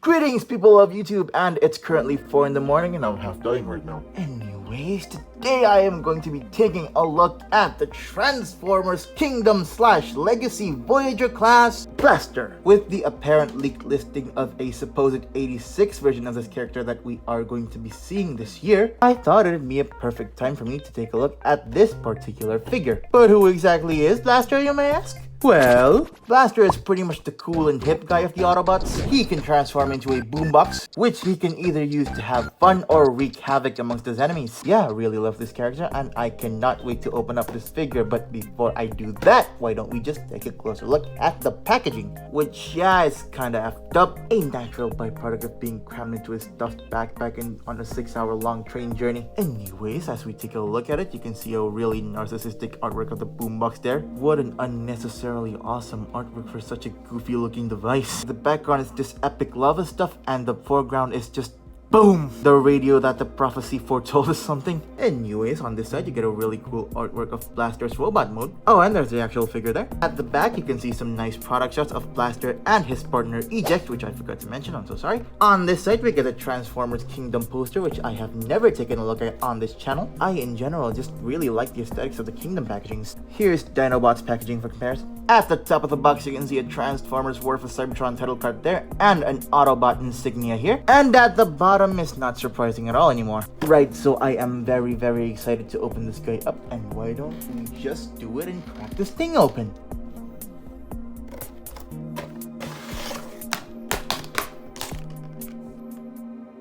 Greetings, people of YouTube, and it's currently 4 in the morning and I'm half dying right now. Anyways, today I am going to be taking a look at the Transformers Kingdom / Legacy Voyager class Blaster, with the apparent leaked listing of a supposed 86 version of this character that we are going to be seeing this year. I thought it'd be a perfect time for me to take a look at this particular figure. But who exactly is Blaster, you may ask? Well, Blaster is pretty much the cool and hip guy of the Autobots. He can transform into a boombox, which he can either use to have fun or wreak havoc amongst his enemies. Yeah, I really love this character and I cannot wait to open up this figure, but before I do that, why don't we just take a closer look at the packaging, which yeah, is kinda effed up. A natural byproduct of being crammed into a stuffed backpack and on a 6-hour-long train journey. Anyways, as we take a look at it, you can see a really narcissistic artwork of the boombox there. What an unnecessary awesome artwork for such a goofy looking device. The background is just epic lava stuff and the foreground is just boom! The radio that the prophecy foretold us something. Anyways, on this side you get a really cool artwork of Blaster's robot mode. Oh, and there's the actual figure there. At the back you can see some nice product shots of Blaster and his partner Eject, which I forgot to mention, I'm so sorry. On this side we get a Transformers Kingdom poster, which I have never taken a look at on this channel. I in general just really like the aesthetics of the Kingdom packagings. Here's Dinobot's packaging for comparison. At the top of the box you can see a Transformers War for Cybertron title card there and an Autobot insignia here. And at the bottom is not surprising at all anymore. Right, so I am very excited to open this guy up, and why don't we just do it and crack this thing open?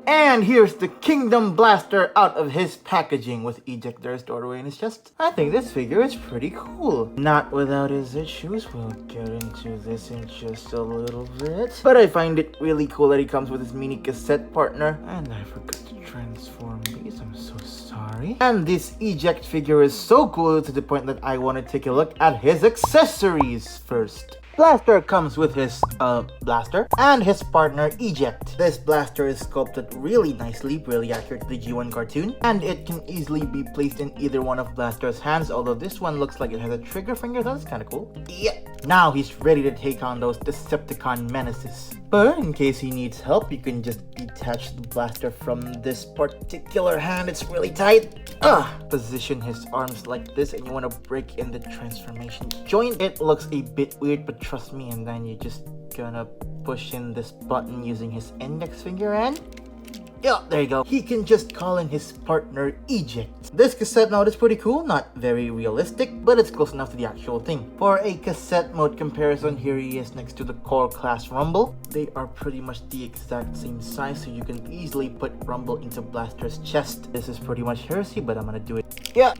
And here's the Kingdom Blaster out of his packaging with Eject there stored away in his chest. I think this figure is pretty cool. Not without his issues. We'll get into this in just a little bit. But I find it really cool that he comes with his mini cassette partner. And I forgot to transform these. I'm so sorry. And this Eject figure is so cool to the point that I want to take a look at his accessories first. Blaster comes with his blaster and his partner Eject. This blaster is sculpted really nicely, really accurate to the G1 cartoon, and it can easily be placed in either one of Blaster's hands, although this one looks like it has a trigger finger. That's kind of cool. Yeah. Now he's ready to take on those Decepticon menaces. But in case he needs help, you can just detach the blaster from this particular hand. It's really tight. Position his arms like this and you want to break in the transformation joint. It looks a bit weird, but trust me, and then you're just gonna push in this button using his index finger and yeah, there you go. He can just call in his partner Eject. This cassette mode is pretty cool, not very realistic, but it's close enough to the actual thing. For a cassette mode comparison, here he is next to the core class Rumble. They are pretty much the exact same size, so you can easily put Rumble into Blaster's chest. This is pretty much heresy, but I'm gonna do it. Yeah.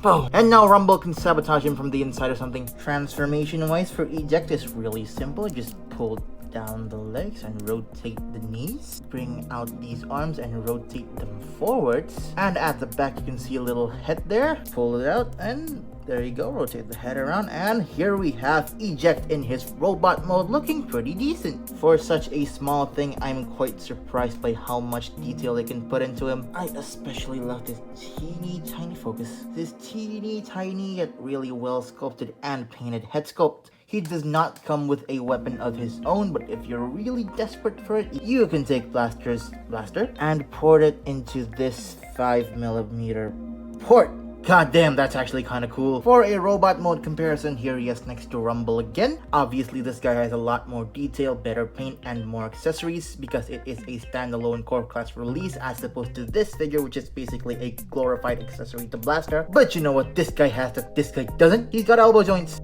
Boom. And now Rumble can sabotage him from the inside or something. Transformation wise for Eject is really simple. Just pull down the legs and rotate the knees, bring out these arms and rotate them forwards, and at the back you can see a little head there. Pull it out and there you go, rotate the head around, and here we have Eject in his robot mode, looking pretty decent. For such a small thing, I'm quite surprised by how much detail they can put into him. I especially love this teeny tiny focus, this teeny tiny yet really well sculpted and painted head sculpt. He does not come with a weapon of his own, but if you're really desperate for it, you can take Blaster's blaster and port it into this 5mm port. God damn, that's actually kinda cool. For a robot mode comparison, here he is next to Rumble again. Obviously, this guy has a lot more detail, better paint, and more accessories because it is a standalone core class release as opposed to this figure, which is basically a glorified accessory to Blaster. But you know what this guy has that this guy doesn't? He's got elbow joints.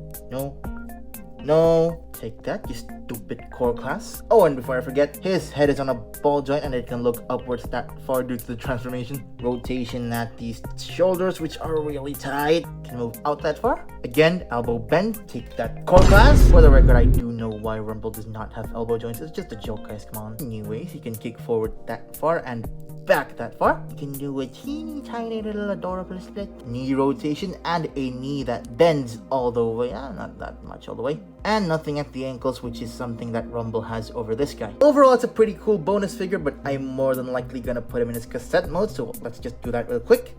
No, take that, you stupid core class. Oh, and before I forget, his head is on a ball joint and it can look upwards that far due to the transformation. Rotation at these shoulders, which are really tight. Can move out that far. Again, elbow bend, take that core class. For the record, I do know why Rumble does not have elbow joints. It's just a joke, guys, come on. Anyways, he can kick forward that far and back that far. You can do a teeny tiny little adorable split. Knee rotation and a knee that bends all the way. Not that much all the way. And nothing at the ankles, which is something that Rumble has over this guy. Overall, it's a pretty cool bonus figure, but I'm more than likely gonna put him in his cassette mode, so let's just do that real quick.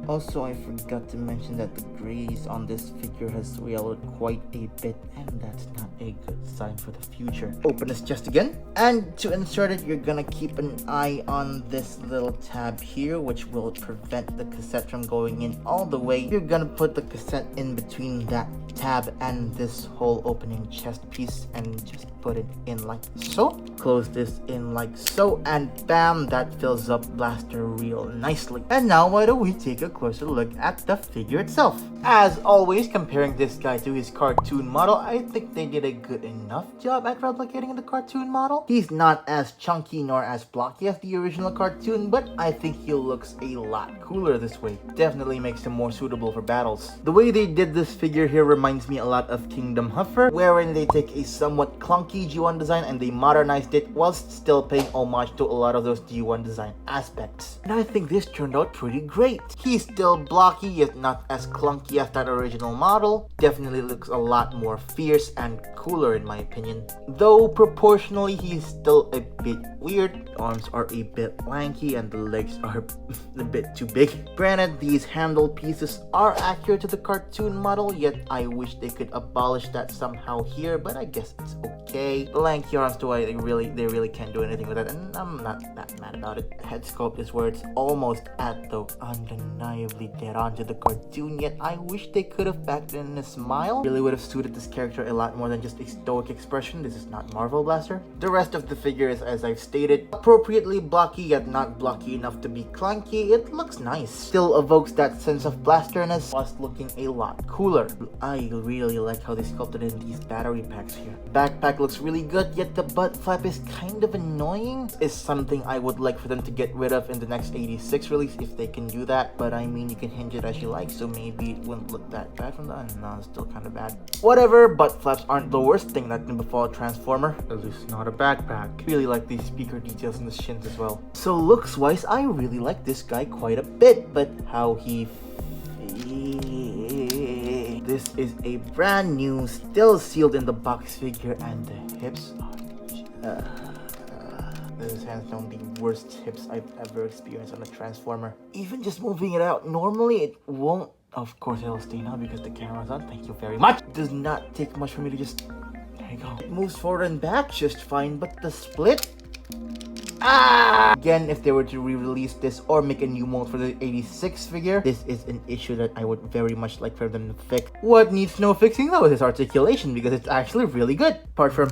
Also, I forgot to mention that the breeze on this figure has swelled quite a bit, and that's not a good sign for the future. Open his chest again, and to insert it, you're gonna keep an eye on this little tab here, which will prevent the cassette from going in all the way. You're gonna put the cassette in between that tab and this whole opening chest piece and just put it in like so. Close this in like so, and bam, that fills up Blaster real nicely. And now why don't we take a closer look at the figure itself. As always, comparing this guy to his cartoon model, I think they did a good enough job at replicating the cartoon model. He's not as chunky nor as blocky as the original cartoon, but I think he looks a lot cooler this way. Definitely makes him more suitable for battles. The way they did this figure here reminds me a lot of Kingdom Huffer, wherein they take a somewhat clunky G1 design and they modernized it whilst still paying homage to a lot of those G1 design aspects. And I think this turned out pretty great. He's still blocky, yet not as clunky as that original model. Definitely looks a lot more fierce and cooler in my opinion. Though proportionally he's still a bit weird. Arms are a bit lanky and the legs are a bit too big. Granted, these handle pieces are accurate to the cartoon model, yet I wish they could abolish that somehow here, but I guess it's okay. The lanky arms too, they really can't do anything with that, and I'm not that mad about it. Head sculpt is where it's almost at, though undeniably dead on to the cartoon, yet I wish they could have factored in a smile. Really would have suited this character a lot more than just a stoic expression. This is not Marvel Blaster. The rest of the figure is, as I've stated, appropriately blocky yet not blocky enough to be clunky. It looks nice. Still evokes that sense of blasterness whilst looking a lot cooler. I really like how they sculpted in these battery packs here. Backpack looks really good, yet the butt flap is kind of annoying. Is something I would like for them to get rid of in the next 86 release if they can do that, but I mean, you can hinge it as you like, so maybe it wouldn't look that bad from the end. No, it's still kind of bad. Whatever, butt flaps aren't the worst thing that can befall a Transformer. At least not a backpack. Really like these speaker details in the shins as well. So looks wise, I really like this guy quite a bit, but how he this is a brand new, still sealed in the box figure, and the hips are this is hands down the worst hips I've ever experienced on a Transformer. Even just moving it out normally, it won't. Of course it'll stay now because the camera's on. Thank you very much. It does not take much for me to just, there you go. It moves forward and back just fine, but the split, again, if they were to re-release this or make a new mold for the 86 figure, this is an issue that I would very much like for them to fix. What needs no fixing though is its articulation, because it's actually really good. Apart from,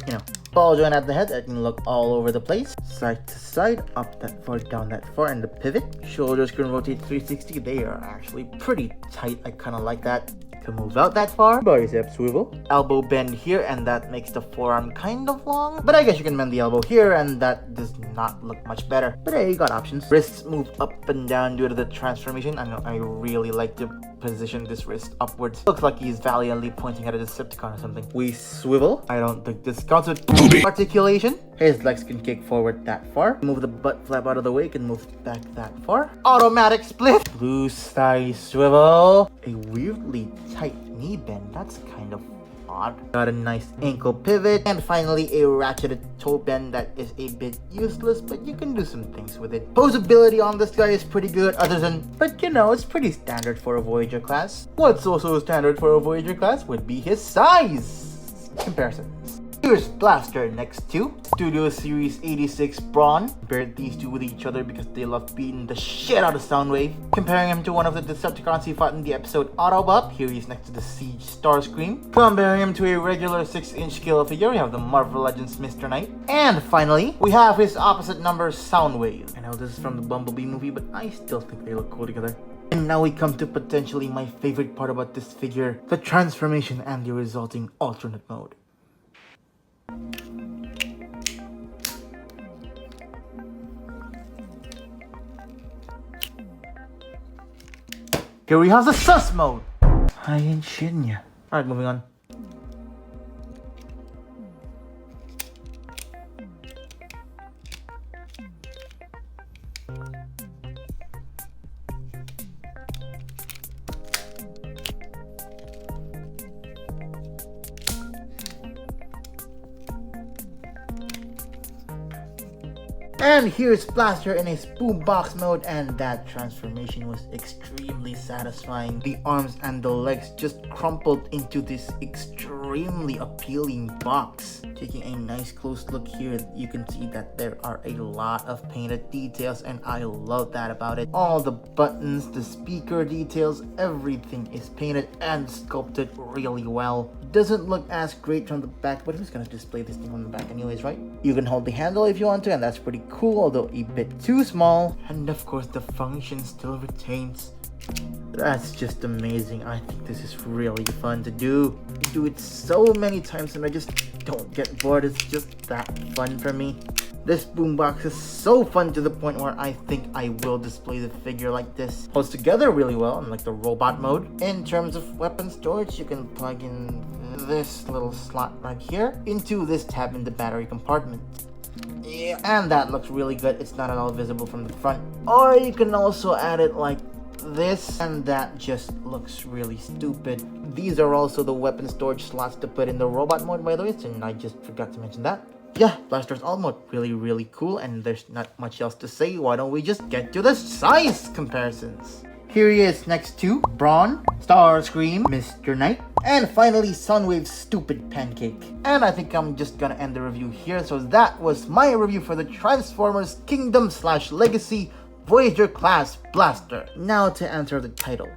ball joint at the head that can look all over the place. Side to side, up that far, down that far, and the pivot. Shoulders can rotate 360. They are actually pretty tight. I kind of like that. Can move out that far. Bicep swivel. Elbow bend here, and that makes the forearm kind of long. But I guess you can bend the elbow here, and that does not look much better. But hey, you got options. Wrists move up and down due to the transformation. I know I really like to position this wrist upwards. Looks like he's valiantly pointing at a Decepticon or something. We swivel. I don't think this counts with articulation. His legs can kick forward that far. Move the butt flap out of the way, can move back that far. Automatic split. Loose thigh swivel. A weirdly tight knee bend. That's kind of odd. Got a nice ankle pivot. And finally, a ratcheted toe bend that is a bit useless, but you can do some things with it. Posability on this guy is pretty good, other than, but it's pretty standard for a Voyager class. What's also standard for a Voyager class would be his size comparisons. Here's Blaster next to Studio Series 86 Brawn. Compared these two with each other because they love beating the shit out of Soundwave. Comparing him to one of the Decepticons he fought in the episode Autobot. Here he's next to the Siege Starscream. Comparing him to a regular 6-inch scale figure, we have the Marvel Legends Mr. Knight. And finally, we have his opposite number, Soundwave. I know this is from the Bumblebee movie, but I still think they look cool together. And now we come to potentially my favorite part about this figure, the transformation and the resulting alternate mode. Here we have the sus mode. I ain't shitting ya. Alright, moving on. And here's Blaster in his boombox mode, and that transformation was extremely satisfying. The arms and the legs just crumpled into this extremely appealing box. Taking a nice close look here, you can see that there are a lot of painted details, and I love that about it. All the buttons, the speaker details, everything is painted and sculpted really well. Doesn't look as great from the back, but who's gonna display this thing on the back anyways, right? You can hold the handle if you want to, and that's pretty cool, although a bit too small. And of course the function still retains. That's just amazing. I think this is really fun to do. I do it so many times and I just don't get bored. It's just that fun for me. This boombox is so fun to the point where I think I will display the figure like this. Holds together really well in like the robot mode. In terms of weapon storage, you can plug in this little slot right here into this tab in the battery compartment. Yeah, and that looks really good. It's not at all visible from the front. Or you can also add it like this, and that just looks really stupid. These are also the weapon storage slots to put in the robot mode, by the way, and I just forgot to mention that. Yeah, Blaster's all mode, really cool, and there's not much else to say. Why don't we just get to the size comparisons? Here he is next to Brawn, Starscream, Mr. Knight, and finally Soundwave's stupid pancake. And I think I'm just gonna end the review here. So that was my review for the Transformers Kingdom/Legacy Voyager class Blaster. Now to answer the title.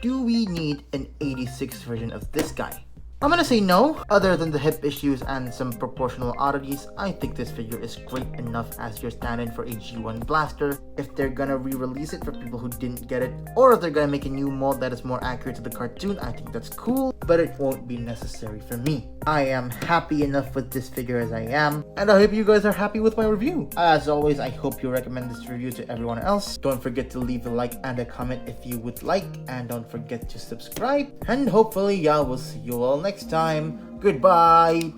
Do we need an 86 version of this guy? I'm gonna say no. Other than the hip issues and some proportional oddities, I think this figure is great enough as your stand-in for a G1 Blaster. If they're gonna re-release it for people who didn't get it, or if they're gonna make a new mold that is more accurate to the cartoon, I think that's cool, but it won't be necessary for me. I am happy enough with this figure as I am, and I hope you guys are happy with my review. As always, I hope you recommend this review to everyone else. Don't forget to leave a like and a comment if you would like, and don't forget to subscribe, and hopefully y'all will see you all next time. Goodbye.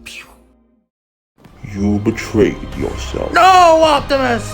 You betrayed yourself. No, Optimus!